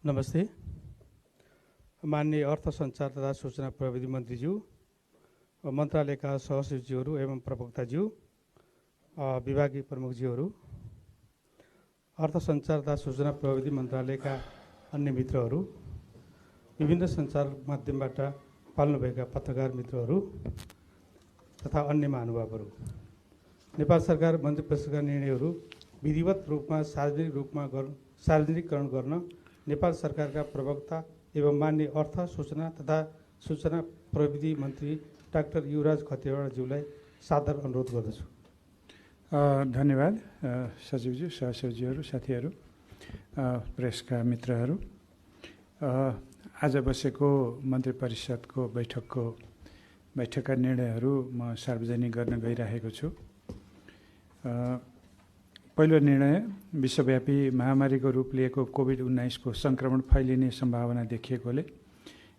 नमस्ते। माननीय अर्थ सञ्चार तथा सूचना प्रविधि मन्त्रीज्यू, मन्त्रालयका सहसचिवहरू एवं प्रवक्ताज्यू, विभागीय प्रमुखज्यूहरू, अर्थ सञ्चार तथा सूचना प्रविधि मन्त्रालयका अन्य मित्रहरू, विभिन्न सञ्चार माध्यमबाट पाल्नुभएका पत्रकार मित्रहरू तथा अन्य महानुभावहरू, नेपाल सरकार मन्त्रिपरिषदका निर्णयहरू विधिवत रूपमा सार्वजनिकरण गर्न नेपाल सरकारका प्रवक्ता एवं माननीय अर्थ सूचना तथा सूचना प्रविधि मन्त्री डाक्टर युवराज खतिवडाज्यूलाई सादर अनुरोध गर्दछु। धन्यवाद सचिवज्यू, सहसचिवहरू, साथीहरू, प्रेसका मित्रहरू। आज बसेको मन्त्री परिषदको बैठकका निर्णयहरू म सार्वजनिक गर्न गइरहेको छु। पहिलो निर्णय, विश्वव्यापी महामारीको रूप लिएको कोभिड-19 को संक्रमण फैलिने सम्भावना देखिएकोले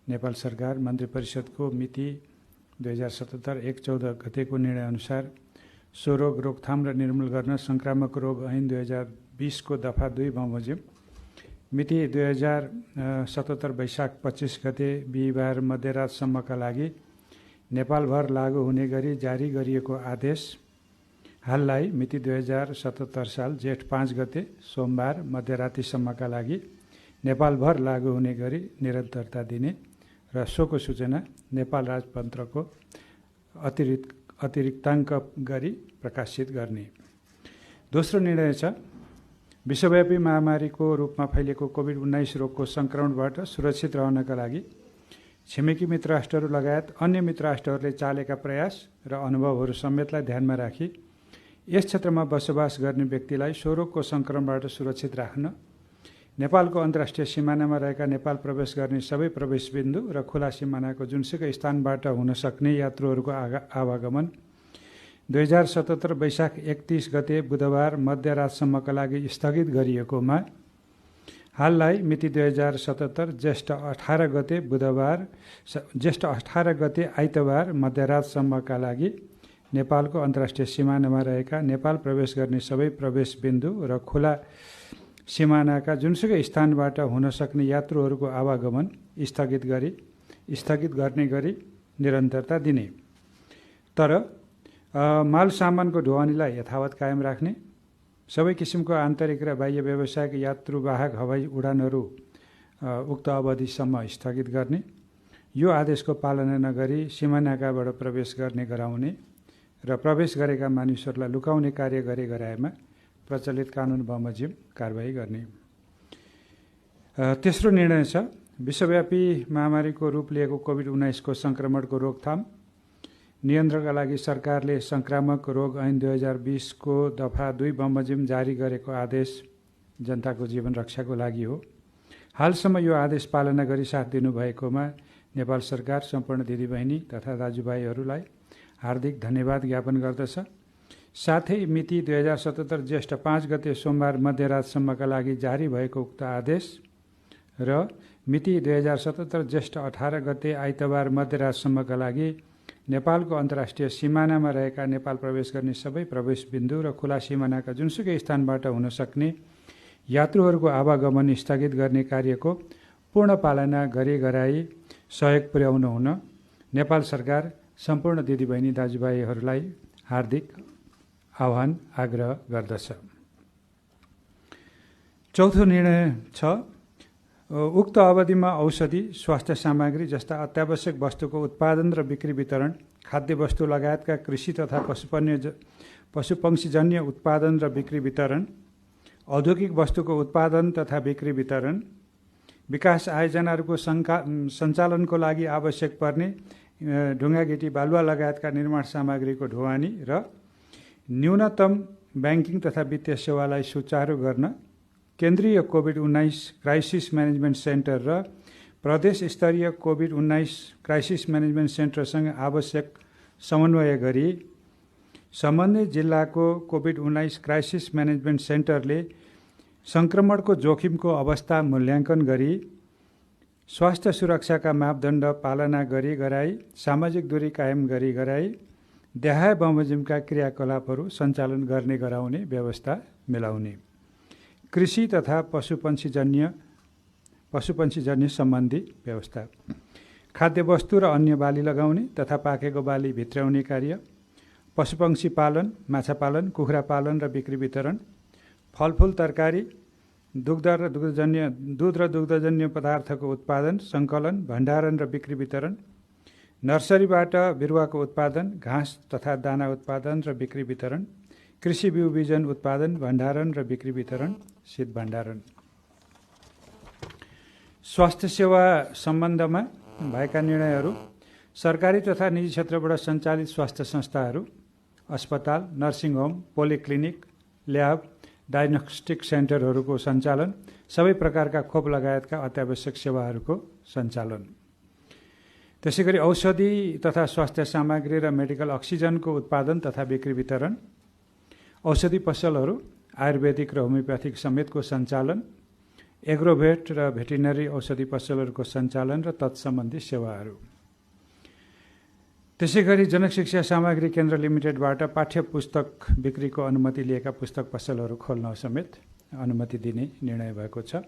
नेपाल सरकार मन्त्री परिषदको मिति 2077-1-14 गतेको निर्णयअनुसार सो रोग रोकथाम र निर्मूल गर्न संक्रामक रोग ऐन 2020 को दफा 2 बमोजिम मिति 2077 वैशाख 25 गते बिहिबार मध्यरातसम्मका लागि नेपालभर लागू हुने गरी जारी गरिएको आदेश हाललाई मिति 2077 साल जेठ 5 गते सोमबार मध्यरातिसम्मका लागि नेपालभर लागू हुने गरी निरन्तरता दिने र सोको सूचना नेपाल राजपत्रको अतिरिक्ताङ्क गरी प्रकाशित गर्ने। दोस्रो निर्णय छ, विश्वव्यापी महामारीको रूपमा फैलिएको कोभिड-19 रोगको संक्रमणबाट सुरक्षित रहनका लागि छिमेकी मित्र राष्ट्रहरू लगायत अन्य मित्र राष्ट्रहरूले चालेका प्रयास र अनुभवहरू समेतलाई ध्यानमा राखी यस क्षेत्रमा बसोबास गर्ने व्यक्तिलाई सो रोगको संक्रमणबाट सुरक्षित राख्न नेपालको अन्तर्राष्ट्रिय सीमानामा रहेका नेपाल प्रवेश गर्ने सबै प्रवेशबिन्दु र खुला सीमानाको जुनसुकै स्थानबाट हुन सक्ने यात्रुहरूको आवागमन 2077 वैशाख 31 गते बुधबार मध्यरातसम्मका लागि स्थगित गरिएकोमा हाललाई मिति 2077 ज्येष्ठ 18 गते आइतबार मध्यरातसम्मका लागि नेपालको अन्तर्राष्ट्रिय सीमानामा रहेका नेपाल प्रवेश गर्ने सबै प्रवेशबिन्दु र खुला सीमानाका जुनसुकै स्थानबाट हुन सक्ने यात्रुहरूको आवागमन स्थगित गर्ने गरी निरन्तरता दिने, तर माल सामानको ढुवानीलाई यथावत कायम राख्ने, सबै किसिमको आन्तरिक र बाह्य व्यावसायिक यात्रुवाहक हवाई उडानहरू उक्त अवधिसम्म स्थगित गर्ने, यो आदेशको पालना नगरी सीमानाकाबाट प्रवेश गर्ने गराउने र प्रवेश गरेका मानिसहरूलाई लुकाउने कार्य गराएमा प्रचलित कानुन बमोजिम कारबाही गर्ने। तेस्रो निर्णय छ, विश्वव्यापी महामारीको रूप लिएको कोभिड-19 को संक्रमणको रोकथाम नियन्त्रणका लागि सरकारले संक्रामक रोग ऐन 2020 को दफा 2 बमोजिम जारी गरेको आदेश जनताको जीवन रक्षाको लागि हो। हालसम्म यो आदेश पालना गरी साथ दिनुभएकोमा नेपाल सरकार सम्पूर्ण दिदीबहिनी तथा दाजुभाइहरूलाई हार्दिक धन्यवाद ज्ञापन गर्दछ। साथै मिति 2077 ज्येष्ठ 5 गते सोमबार मध्यरातसम्मका लागि जारी भएको उक्त आदेश र मिति 2077 ज्येष्ठ 18 गते आइतबार मध्यरातसम्मका लागि नेपालको अन्तर्राष्ट्रिय सीमानामा रहेका नेपाल प्रवेश गर्ने सबै प्रवेशबिन्दु र खुला सीमानाका जुनसुकै स्थानबाट हुन सक्ने यात्रुहरूको आवागमन स्थगित गर्ने कार्यको पूर्ण पालना गराई सहयोग पुर्याउन हुन नेपाल सरकार सम्पूर्ण दिदीबहिनी दाजुभाइहरूलाई हार्दिक आह्वान आग्रह गर्दछ। चौथो निर्णय छ, उक्त अवधिमा औषधि, स्वास्थ्य सामग्री जस्ता अत्यावश्यक वस्तुको उत्पादन र बिक्री वितरण, खाद्य वस्तु लगायतका कृषि तथा पशुपक्षीजन्य उत्पादन र बिक्री वितरण, औद्योगिक वस्तुको उत्पादन तथा बिक्री वितरण, विकास आयोजनाहरूको सञ्चालनको लागि आवश्यक पर्ने ढुङ्गागिटी बालुवा लगायतका निर्माण सामग्रीको ढुवानी र न्यूनतम ब्याङ्किङ तथा वित्तीय सेवालाई सुचारू गर्न केन्द्रीय कोभिड-19 क्राइसिस म्यानेजमेन्ट सेन्टर र प्रदेश स्तरीय कोभिड-19 क्राइसिस म्यानेजमेन्ट सेन्टरसँग आवश्यक समन्वय गरी सम्बन्धित जिल्लाको कोभिड-19 क्राइसिस म्यानेजमेन्ट सेन्टरले संक्रमणको जोखिमको अवस्था मूल्याङ्कन गरी स्वास्थ्य सुरक्षाका मापदण्ड पालना गराई सामाजिक दूरी कायम गराई देहाय बमोजिमका क्रियाकलापहरू सञ्चालन गर्ने गराउने व्यवस्था मिलाउने, कृषि तथा पशुपक्षीजन्य पशुपन्छीजन्य सम्बन्धी व्यवस्था, खाद्यवस्तु र अन्य बाली लगाउने तथा पाकेको बाली भित्र्याउने कार्य, पशुपक्षी पालन, माछा पालन, कुखुरा पालन र बिक्री वितरण, फलफुल तरकारी, दुध र दुग्धजन्य पदार्थको उत्पादन, सङ्कलन, भण्डारण र बिक्री वितरण, नर्सरीबाट बिरुवाको उत्पादन, घाँस तथा दाना उत्पादन र बिक्री वितरण, कृषि बिउ बिजन उत्पादन, भण्डारण र बिक्री वितरण, शीत भण्डारण। स्वास्थ्य सेवा सम्बन्धमा भएका निर्णयहरू, सरकारी तथा निजी क्षेत्रबाट सञ्चालित स्वास्थ्य संस्थाहरू, अस्पताल, nursing home, polyclinic, lab, diagnostic सेन्टरहरूको सञ्चालन, सबै प्रकारका खोप लगायतका अत्यावश्यक सेवाहरूको सञ्चालन। त्यसैगरी औषधि तथा स्वास्थ्य सामग्री र मेडिकल अक्सिजनको उत्पादन तथा बिक्री वितरण, औषधि पसलहरू, आयुर्वेदिक र होमियोप्याथिक समेतको सञ्चालन, एग्रोभेट र भेटिनरी औषधि पसलहरूको सञ्चालन र तत्सम्बन्धी सेवाहरू। त्यसैगरी जनशिक्षा सामग्री केन्द्र लिमिटेडबाट पाठ्य पुस्तक बिक्रीको अनुमति लिएका पुस्तक पसलहरू खोल्न समेत अनुमति दिने निर्णय भएको छ।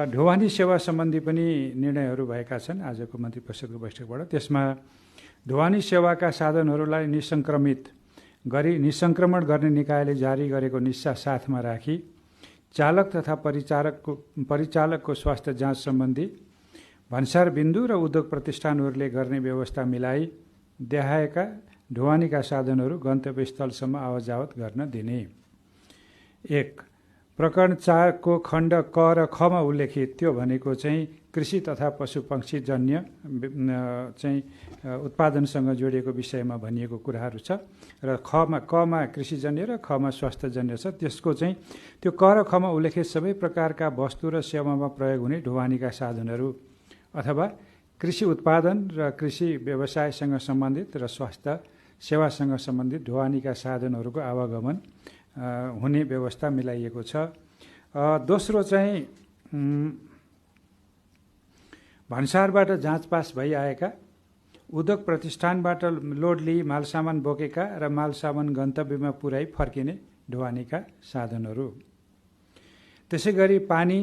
ढुवानी सेवा सम्बन्धी पनि निर्णयहरू भएका छन् आजको मन्त्री परिषदको बैठकबाट। त्यसमा ढुवानी सेवाका साधनहरूलाई निसङ्क्रमण गर्ने निकायले जारी गरेको निस्सा साथमा राखी चालक तथा परिचालकको स्वास्थ्य जाँच सम्बन्धी भन्सार बिन्दु र उद्योग प्रतिष्ठानहरूले गर्ने व्यवस्था मिलाई देखाएका ढुवानीका साधनहरू गन्तव्यस्थलसम्म आवत जावत गर्न दिने। 1. प्रकरण 4 को खण्ड क र खमा उल्लेखित त्यो भनेको चाहिँ कृषि तथा पशुपक्षीजन्य चाहिँ उत्पादनसँग जोडिएको विषयमा भनिएको कुराहरू छ र कमा कृषिजन्य र खमा स्वास्थ्यजन्य छ। त्यसको चाहिँ त्यो क र खमा उल्लेखित सबै प्रकारका वस्तु र सेवामा प्रयोग हुने ढुवानीका साधनहरू अथवा कृषि उत्पादन र कृषि व्यवसायसँग सम्बन्धित र स्वास्थ्य सेवासँग सम्बन्धित ढुवानीका साधनहरूको आवागमन हुने व्यवस्था मिलाइएको छ। दोस्रो चाहिँ भन्सारबाट जाँच पास भइआएका उद्योग प्रतिष्ठानबाट लोड लिई मालसामान बोकेका र मालसामान गन्तव्यमा पुर्याई फर्किने ढुवानीका साधनहरू। त्यसै गरी पानी,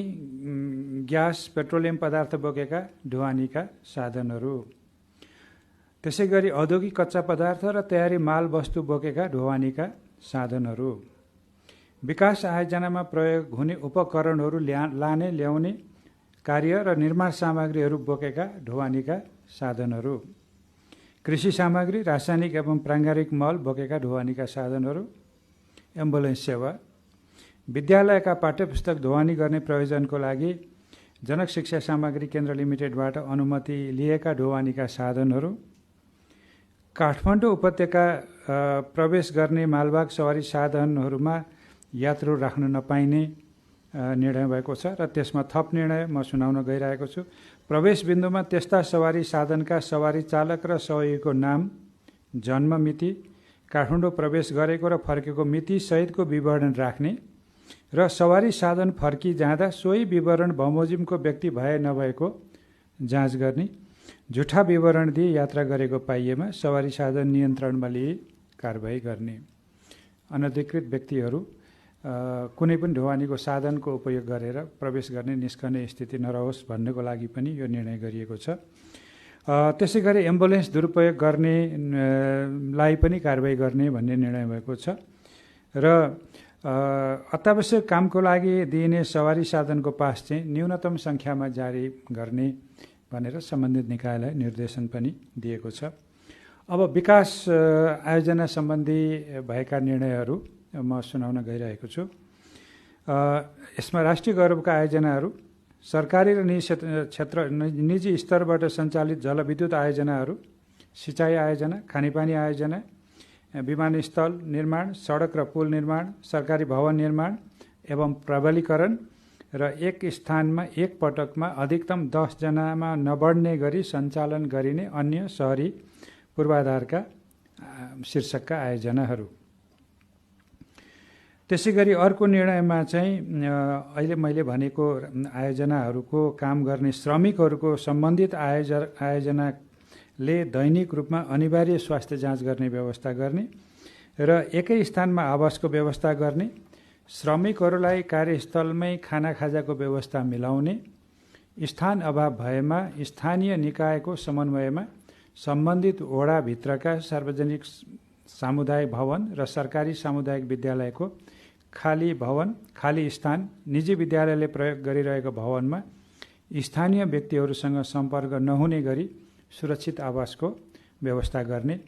ग्यास, पेट्रोलियम पदार्थ बोकेका ढुवानीका साधनहरू। त्यसै गरी औद्योगिक कच्चा पदार्थ र तयारी माल वस्तु बोकेका ढुवानीका साधनहरू। विकास आयोजनामा प्रयोग हुने उपकरणहरू लाने ल्याउने कार्य र निर्माण सामग्रीहरू बोकेका ढुवानीका साधनहरू। कृषि सामग्री, रासायनिक एवं प्राङ्गारिक मल बोकेका ढुवानीका साधनहरू। एम्बुलेन्स सेवा। विद्यालयका पाठ्यपुस्तक ढुवानी गर्ने प्रयोजनको लागि जनक शिक्षा सामग्री केन्द्र लिमिटेडबाट अनुमति लिएका ढुवानीका साधनहरू। काठमाडौँ उपत्यका प्रवेश गर्ने मालवाहक सवारी साधनहरूमा यात्रु राख्न नपाइने निर्णय भएको छ र त्यसमा थप निर्णय म सुनाउन गइरहेको छु। प्रवेश बिन्दुमा त्यस्ता सवारी साधनका सवारी चालक र सहयोगीको नाम, जन्म मिति, काठमाडौँ प्रवेश गरेको र फर्केको मिति सहितको विवरण राख्ने र सवारी साधन फर्की जाँदा सोही विवरण बमोजिमको व्यक्ति भए नभएको जाँच गर्ने। झुठा विवरण दिए यात्रा गरेको पाइएमा सवारी साधन नियन्त्रणमा लिए कारबाही गर्ने। अनधिकृत व्यक्तिहरू कुनै पनि ढुवानीको साधनको उपयोग गरेर प्रवेश गर्ने निस्कने स्थिति नरहोस् भन्नको लागि पनि यो निर्णय गरिएको छ। त्यसै गरी एम्बुलेन्स दुरुपयोग गर्नेलाई पनि कारबाही गर्ने भन्ने निर्णय भएको छ र अत्यावश्यक कामको लागि दिइने सवारी साधनको पास चाहिँ न्यूनतम सङ्ख्यामा जारी गर्ने भनेर सम्बन्धित निकायलाई निर्देशन पनि दिएको छ। अब विकास आयोजना सम्बन्धी भएका निर्णयहरू म सुनाउन गइरहेको छु। यसमा राष्ट्रिय गौरवका आयोजनाहरू, सरकारी र निजी स्तरबाट सञ्चालित जलविद्युत आयोजनाहरू, सिँचाइ आयोजना, खानेपानी आयोजना, विमानस्थल निर्माण, सडक र पुल निर्माण, सरकारी भवन निर्माण एवं प्रबलीकरण र एक स्थानमा एक पटकमा अधिकतम 10 जनामा नबढ्ने गरी सञ्चालन गरिने अन्य सहरी पूर्वाधारका शीर्षकका आयोजनाहरू। त्यसै गरी अर्को निर्णयमा चाहिँ अहिले मैले भनेको आयोजनाहरूको काम गर्ने श्रमिकहरूको सम्बन्धित आयोजनाले दैनिक रूपमा अनिवार्य स्वास्थ्य जाँच गर्ने व्यवस्था गर्ने र एकै स्थानमा आवासको व्यवस्था गर्ने, श्रमिकहरूलाई कार्यस्थलमै खाना खाजाको व्यवस्था मिलाउने, स्थान अभाव भएमा स्थानीय निकायको समन्वयमा सम्बन्धित वडाभित्रका सार्वजनिक सामुदायिक भवन र सरकारी सामुदायिक विद्यालयको खाली भवन, खाली स्थान, निजी विद्यालयले प्रयोग गरिरहेको भवनमा स्थानीय व्यक्तिहरूसँग सम्पर्क नहुने गरी सुरक्षित आवासको व्यवस्था गर्ने।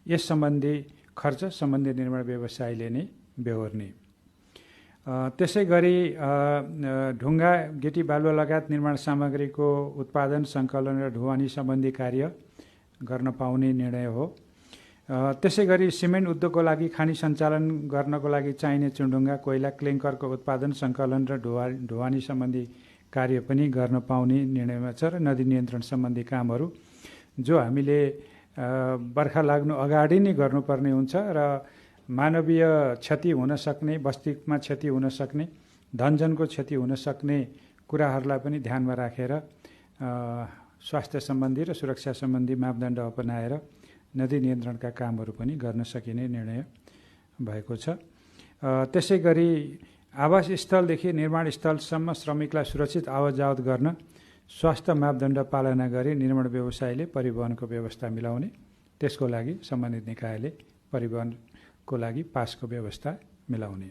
यस सम्बन्धी खर्च सम्बन्धित निर्माण व्यवसायीले नै बेहोर्ने। त्यसै गरी ढुङ्गा, गिटी, बालुवा लगायत निर्माण सामग्रीको उत्पादन, सङ्कलन र ढुवानी सम्बन्धी कार्य गर्न पाउने निर्णय हो। त्यसै गरी सिमेन्ट उद्योगको लागि खानी सञ्चालन गर्नको लागि चाहिने चुनढुङ्गा, कोइला, क्लिङ्करको उत्पादन, सङ्कलन र ढुवानी सम्बन्धी कार्य पनि गर्न पाउने निर्णयमा छ। र नदी नियन्त्रण सम्बन्धी कामहरू जो हामीले बर्खा लाग्नु अगाडि नै गर्नुपर्ने हुन्छ र मानवीय क्षति हुन सक्ने, बस्तीमा क्षति हुन सक्ने, धनजनको क्षति हुन सक्ने कुराहरूलाई पनि ध्यानमा राखेर स्वास्थ्य सम्बन्धी र सुरक्षा सम्बन्धी मापदण्ड अपनाएर नदी नियन्त्रणका कामहरू पनि गर्न सकिने निर्णय भएको छ। त्यसै गरी आवास स्थलदेखि निर्माण स्थलसम्म श्रमिकलाई सुरक्षित आवत जावत गर्न स्वास्थ्य मापदण्ड पालना गरी निर्माण व्यवसायीले परिवहनको व्यवस्था मिलाउने। त्यसको लागि सम्बन्धित निकायले परिवहनको लागि पासको व्यवस्था मिलाउने।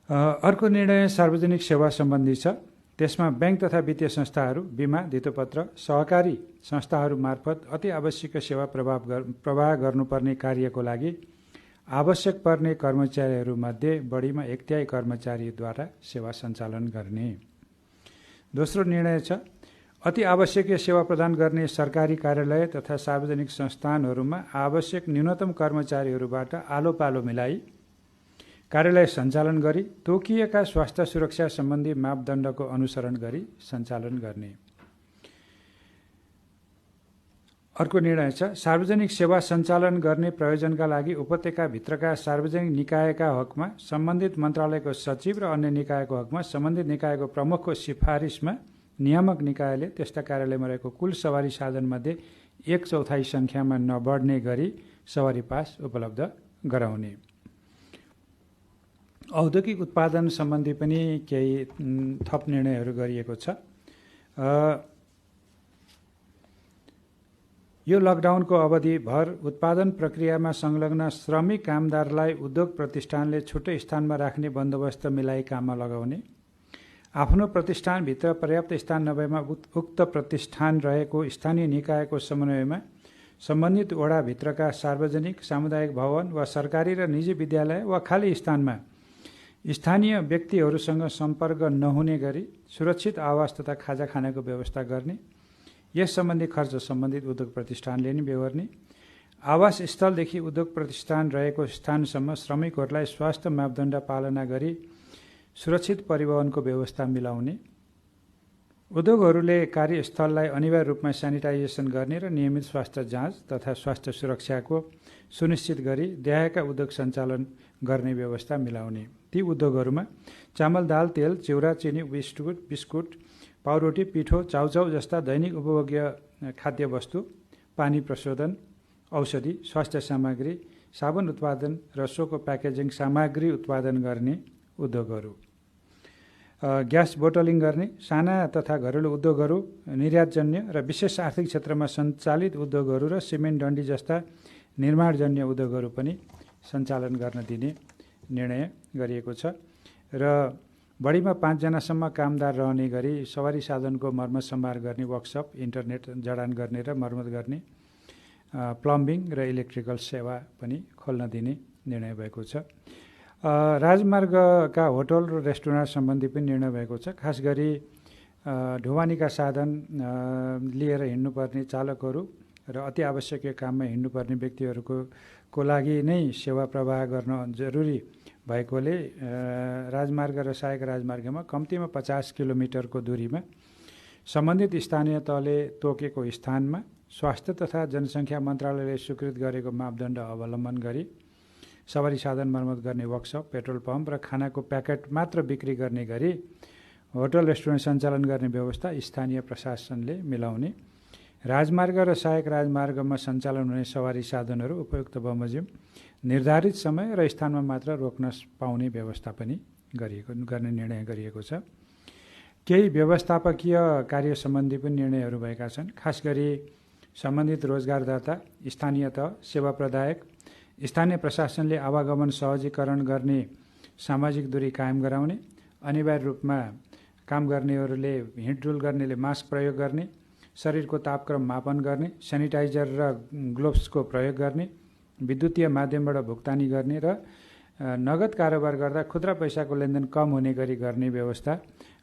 अर्को निर्णय सार्वजनिक सेवा सम्बन्धी छ। त्यसमा ब्याङ्क तथा वित्तीय संस्थाहरू, बिमा, धितोपत्र, सहकारी संस्थाहरू मार्फत अति आवश्यक सेवा प्रवाह गर्नुपर्ने कार्यको लागि आवश्यक पर्ने कर्मचारीहरूमध्ये बढीमा 1/3 कर्मचारीद्वारा सेवा सञ्चालन गर्ने। दोस्रो निर्णय छ, अति आवश्यकीय सेवा प्रदान गर्ने सरकारी कार्यालय तथा सार्वजनिक संस्थानहरूमा आवश्यक न्यूनतम कर्मचारीहरूबाट आलो पालो मिलाई कार्यालय सञ्चालन गरी तोकिएका स्वास्थ्य सुरक्षा सम्बन्धी मापदण्डको अनुसरण गरी सञ्चालन गर्ने। अर्को निर्णय छ, सार्वजनिक सेवा सञ्चालन गर्ने प्रयोजनका लागि उपत्यकाभित्रका सार्वजनिक निकायका हकमा सम्बन्धित मन्त्रालयको सचिव र अन्य निकायको हकमा सम्बन्धित निकायको प्रमुखको सिफारिसमा नियामक निकायले त्यस्ता कार्यालयमा रहेको कुल सवारी साधनमध्ये 1/4 सङ्ख्यामा नबढ्ने गरी सवारी पास उपलब्ध गराउने। औद्योगिक उत्पादन सम्बन्धी पनि केही थप निर्णयहरू गरिएको छ। यो लकडाउनको अवधिभर उत्पादन प्रक्रियामा संलग्न श्रमिक कामदारलाई उद्योग प्रतिष्ठानले छुट्टै स्थानमा राख्ने बन्दोबस्त मिलाई काममा लगाउने। आफ्नो प्रतिष्ठानभित्र पर्याप्त स्थान नभएमा उक्त प्रतिष्ठान रहेको स्थानीय निकायको समन्वयमा सम्बन्धित वडाभित्रका सार्वजनिक सामुदायिक भवन वा सरकारी र निजी विद्यालय वा खाली स्थानमा स्थानीय व्यक्तिहरूसँग सम्पर्क नहुने गरी सुरक्षित आवास तथा खाजा खानाको व्यवस्था गर्ने। यस सम्बन्धी खर्च सम्बन्धित उद्योग प्रतिष्ठानले नै बेहोर्ने। आवास स्थलदेखि उद्योग प्रतिष्ठान रहेको स्थानसम्म श्रमिकहरूलाई स्वास्थ्य मापदण्ड पालना गरी सुरक्षित परिवहनको व्यवस्था मिलाउने। उद्योगहरूले कार्यस्थललाई अनिवार्य रूपमा सेनिटाइजेसन गर्ने र नियमित स्वास्थ्य जाँच तथा स्वास्थ्य सुरक्षाको सुनिश्चित गरी देहायका उद्योग सञ्चालन गर्ने व्यवस्था मिलाउने। ती उद्योगहरूमा चामल, दाल, तेल, चिउरा, चिनी, बिस्कुट, पाउरोटी, पिठो, चाउचाउ जस्ता दैनिक उपभोग्य खाद्य वस्तु, पानी प्रशोधन, औषधि, स्वास्थ्य सामग्री, साबुन उत्पादन र सोको प्याकेजिङ सामग्री उत्पादन गर्ने उद्योगहरू, ग्यास बोटलिङ गर्ने साना तथा घरेलु उद्योगहरू, निर्यातजन्य र विशेष आर्थिक क्षेत्रमा सञ्चालित उद्योगहरू र सिमेन्ट डन्डी जस्ता निर्माणजन्य उद्योगहरू पनि सञ्चालन गर्न दिने निर्णय गरिएको छ। र बढीमा 5 जनासम्म कामदार रहने गरी सवारी साधनको मर्मत सम्भार गर्ने वर्कसप, इन्टरनेट जडान गर्ने र मर्मत गर्ने, प्लम्बिङ र इलेक्ट्रिकल सेवा पनि खोल्न दिने निर्णय भएको छ। राजमार्गका होटल र रेस्टुरेन्ट सम्बन्धी पनि निर्णय भएको छ। खास गरी ढुवानीका साधन लिएर हिँड्नुपर्ने चालकहरू र अति आवश्यकीय काममा हिँड्नुपर्ने व्यक्तिहरूको लागि नै सेवा प्रवाह गर्न जरुरी भएकोले राजमार्ग र सहायक राजमार्गमा कम्तीमा 50 किलोमिटरको दूरीमा सम्बन्धित स्थानीय तहले तोकेको स्थानमा स्वास्थ्य तथा जनसङ्ख्या मन्त्रालयले स्वीकृत गरेको मापदण्ड अवलम्बन गरी सवारी साधन मर्मत गर्ने वर्कसप, पेट्रोल पम्प र खानाको प्याकेट मात्र बिक्री गर्ने गरी होटल रेस्टुरेन्ट सञ्चालन गर्ने व्यवस्था स्थानीय प्रशासनले मिलाउने। राजमार्ग र सहायक राजमार्गमा सञ्चालन हुने सवारी साधनहरू उपयुक्त बमोजिम निर्धारित समय र स्थानमा मात्र रोक्न पाउने व्यवस्था पनि गर्ने निर्णय गरिएको छ। केही व्यवस्थापकीय कार्य सम्बन्धी पनि निर्णयहरू भएका छन्। खास गरी सम्बन्धित रोजगारदाता, स्थानीय तह, सेवा प्रदायक, स्थानीय प्रशासनले आवागमन सहजीकरण गर्ने, सामाजिक दूरी कायम गराउने, अनिवार्य रूपमा काम गर्नेहरूले हिँडडुल गर्नेले मास्क प्रयोग गर्ने, शरीरको तापक्रम मापन गर्ने, सेनिटाइजर र ग्लोभ्सको प्रयोग गर्ने, विद्युतीय माध्यमबाट भुक्तानी गर्ने र नगद कारोबार गर्दा खुद्रा पैसाको लेनदेन कम हुने गरी गर्ने व्यवस्था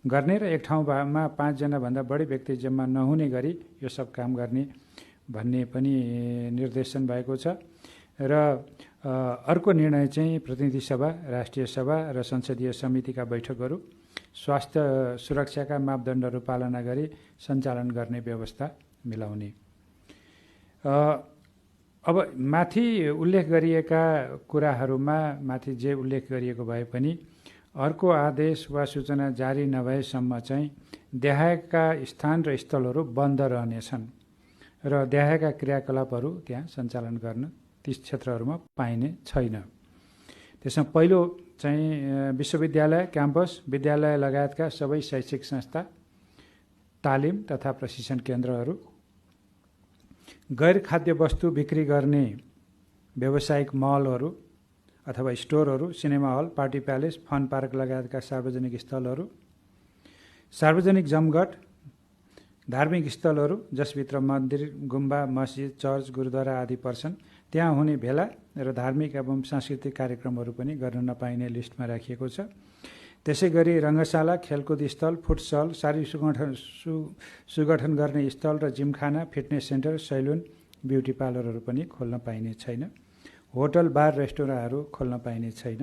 गर्ने र एक ठाउँमा 5 जनाभन्दा बढी व्यक्ति जम्मा नहुने गरी यो सब काम गर्ने भन्ने पनि निर्देशन भएको छ। र अर्को निर्णय चाहिँ प्रतिनिधि सभा, राष्ट्रिय सभा र संसदीय समितिका बैठकहरू स्वास्थ्य सुरक्षाका मापदण्डहरू पालना गरी सञ्चालन गर्ने व्यवस्था मिलाउने। अब माथि उल्लेख गरिएका कुराहरूमा माथि जे उल्लेख गरिएको भए पनि अर्को आदेश वा सूचना जारी नभएसम्म चाहिँ देहायका स्थान र स्थलहरू बन्द रहनेछन् र देहायका क्रियाकलापहरू त्यहाँ सञ्चालन गर्न ती क्षेत्रहरूमा पाइने छैन। त्यसमा पहिलो चाहिँ विश्वविद्यालय, क्याम्पस, विद्यालय लगायतका सबै शैक्षिक संस्था, तालिम तथा प्रशिक्षण केन्द्रहरू, गैर खाद्य वस्तु बिक्री गर्ने व्यावसायिक मलहरू अथवा स्टोरहरू, cinema hall, party palace, fun park लगायतका सार्वजनिक स्थलहरू, सार्वजनिक जमघट, धार्मिक स्थलहरू जसभित्र मन्दिर, गुम्बा, मस्जिद, चर्च, गुरुद्वारा आदि पर्छन्, त्यहाँ हुने भेला र धार्मिक एवं सांस्कृतिक कार्यक्रमहरू पनि गर्न नपाइने लिस्टमा राखिएको छ। त्यसै गरी रङ्गशाला, खेलकुद स्थल, फुटसल, शारीरिक सुगठन गर्ने स्थल र gymkhana, fitness centre, salon, beauty पार्लरहरू पनि खोल्न पाइने छैन। होटल, बार, रेस्टुराँहरू खोल्न पाइने छैन।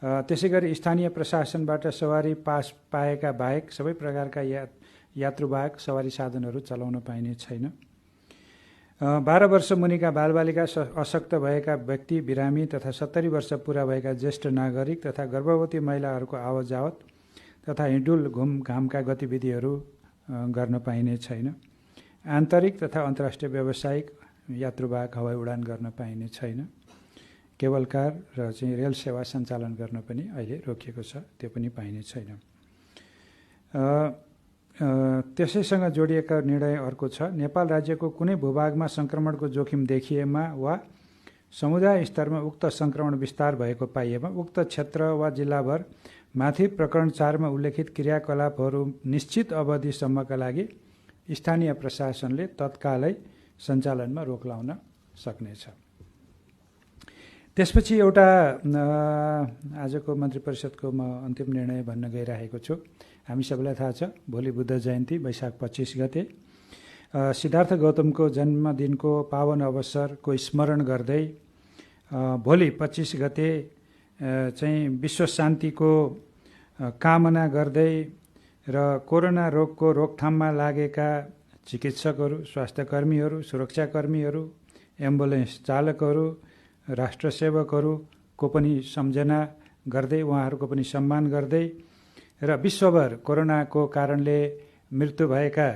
त्यसै गरी स्थानीय प्रशासनबाट सवारी पास पाएका बाहेक सबै प्रकारका यात्रुवाहक सवारी साधनहरू चलाउन पाइने छैन। 12 वर्ष मुनिका बालबालिका, अशक्त भएका व्यक्ति, बिरामी तथा 70 वर्ष पुरा भएका ज्येष्ठ नागरिक तथा गर्भवती महिलाहरूको आवत जावत तथा हिँडुल घुमघामका गतिविधिहरू गर्न पाइने छैन। आन्तरिक तथा अन्तर्राष्ट्रिय व्यावसायिक यात्रुवाहक हवाई उडान गर्न पाइने छैन। केबल कार र चाहिँ रेल सेवा सञ्चालन गर्न पनि अहिले रोकिएको छ, त्यो पनि पाइने छैन। त्यसैसँग जोडिएका निर्णय अर्को छ। नेपाल राज्यको कुनै भूभागमा सङ्क्रमणको जोखिम देखिएमा वा समुदाय स्तरमा उक्त सङ्क्रमण विस्तार भएको पाइएमा उक्त क्षेत्र वा जिल्लाभर माथि प्रकरण 4 मा उल्लेखित क्रियाकलापहरू निश्चित अवधिसम्मका लागि स्थानीय प्रशासनले तत्कालै सञ्चालनमा रोक लाउन सक्नेछ। त्यसपछि एउटा आजको मन्त्री परिषदको म अन्तिम निर्णय भन्न गइरहेको छु। हामी सबैलाई थाहा छ, भोलि बुद्ध जयन्ती वैशाख 25 गते सिद्धार्थ गौतमको जन्मदिनको पावन अवसरको स्मरण गर्दै भोलि 25 गते चाहिँ विश्व शान्तिको कामना गर्दै र कोरोना रोगको रोकथाममा लागेका चिकित्सकहरू, स्वास्थ्यकर्मीहरू, सुरक्षाकर्मीहरू, एम्बुलेन्स चालकहरू, राष्ट्रसेवकहरूको पनि सम्झना गर्दै, उहाँहरूको पनि सम्मान गर्दै र विश्वभर कोरोनाको कारणले मृत्यु भएका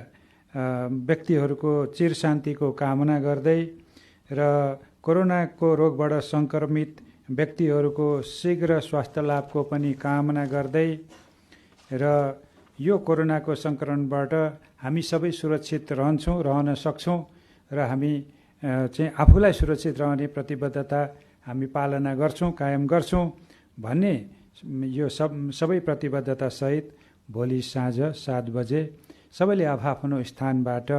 व्यक्तिहरूको चिर शान्तिको कामना गर्दै र कोरोनाको रोगबाट सङ्क्रमित व्यक्तिहरूको शीघ्र स्वास्थ्य लाभको पनि कामना गर्दै र यो कोरोनाको सङ्क्रमणबाट हामी सबै सुरक्षित रहन सक्छौँ र हामी चाहिँ आफूलाई सुरक्षित रहने प्रतिबद्धता हामी पालना गर्छौँ, कायम गर्छौँ भन्ने यो सबै प्रतिबद्धता सहित भोलि साँझ 7 बजे सबैले आफ्नो स्थानबाट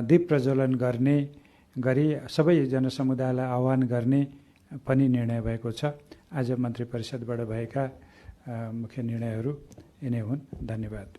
दीप प्रज्वलन गर्ने गरी सबै जनसमुदायलाई आह्वान गर्ने पनि निर्णय भएको छ। आज मन्त्री परिषदबाट भएका मुख्य निर्णयहरू यिनै हुन्। धन्यवाद।